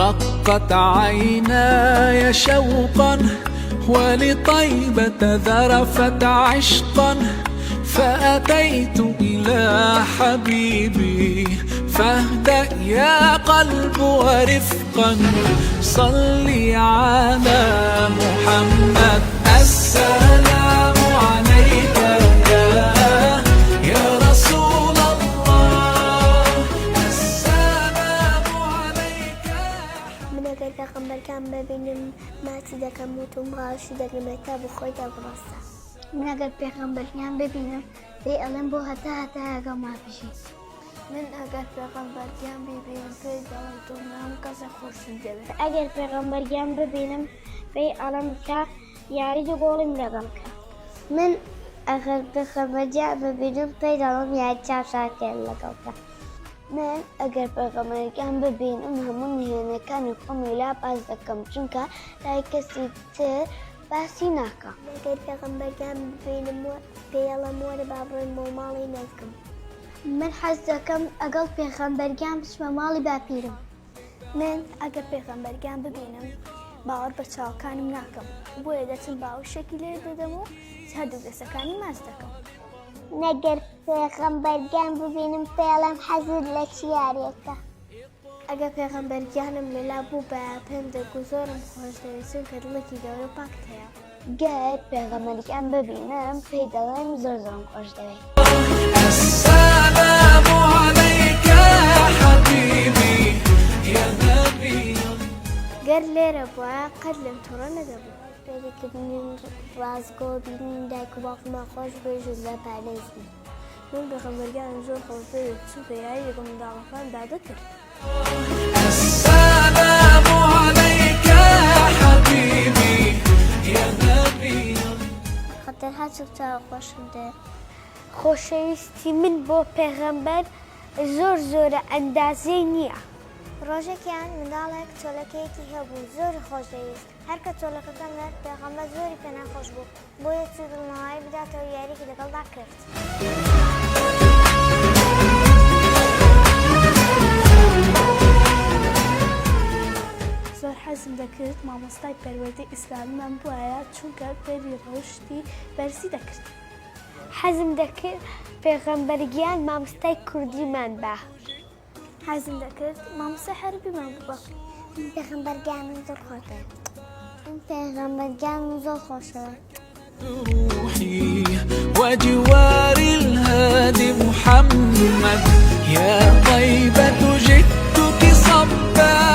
رقت عيناي شوقا ولطيبة ذرفت عشقا فأتيت إلى حبيبي فاهدأ يا قلب ورفقا صلي على محمد. السلام عليك يا رسول الله السلام عليك. من اگر پیغمبر کم ببینم ماتی دکم و تو مغاشی دکم اتاب خوی تا براسته. من اگر پیغمبر کم ببینم دی علم بو حتا اگه ما بشید. من اگر پیغمبر کم ببینم دی علم تو نام کس خوشی داره. اگر پیغمبر کم ببینم دی علم که یاری جو گولم لگم که. من اگر پیغمبر کم ببینم دی علم یاری چهار شاکر لگم که. من اگر پیغمبر کم ببینم همون میهنه کنی خمیلا باز دکم چونکه لای کسی تر باسی نکم. اگر پیغمبر کم ببینم پیاله مور بابرن مالی نکم. من حس دکم اگر پیغمبر کم بشم مالی باپیرم. من اگر پیغمبر کم ببینم باور بچه‌کانم نکم. باید دستم باور شکلی دادمو هدو دستکانی ماز دکم. نگر پیغمبر کم ببینم پیالم حضور لچیاریته. اگر پیغمبر کم ملابو با پم دکوزارم خوش دویسون کدلکی دارو پاکتیا. گر پیغمبر کم ببینم پیدایم زرزرم خوش دوی. السلام عليك يا حبيبي يا نبي. گر لیره با قدلم تورانه دبو. پیدا کردن رازگو بین دایکو باف ما خوش بجوز لپالزی. من پیغمبر کم زور خوش دوی تو پیایی دکم داغفان داده کرد. السلام عليك يا حبيبي يا نبي. خاطر هر چقدر خوشم ده. خوشویستی من با پیغمبر زور اندازه نیه. روزه که مندالک چالکی که هبو زور خوشویست. هر که چالک کنه پیغمبر زوری پناه خوش بود. باید چیز نهایی بده تا یاری که دکل دکرد. زۆر حەزم دەکرد مامۆستای پەروەردەی ئیسلامیمان بووایە چونکە پێوی ڕۆشتی بەرزی دەکرد. حەزم دەکرد پێغەمبەرگیان مامۆستای کوردیمان بە. حەزم دەکرد مامۆستای عەرەبیمان بووە. پێغەمبەرگیانم زۆر خۆش دەوێت. پێغەمبەرگیانم زۆر خۆشە. روحي وجوار الهادي محمد يا طيبة جئتك صبا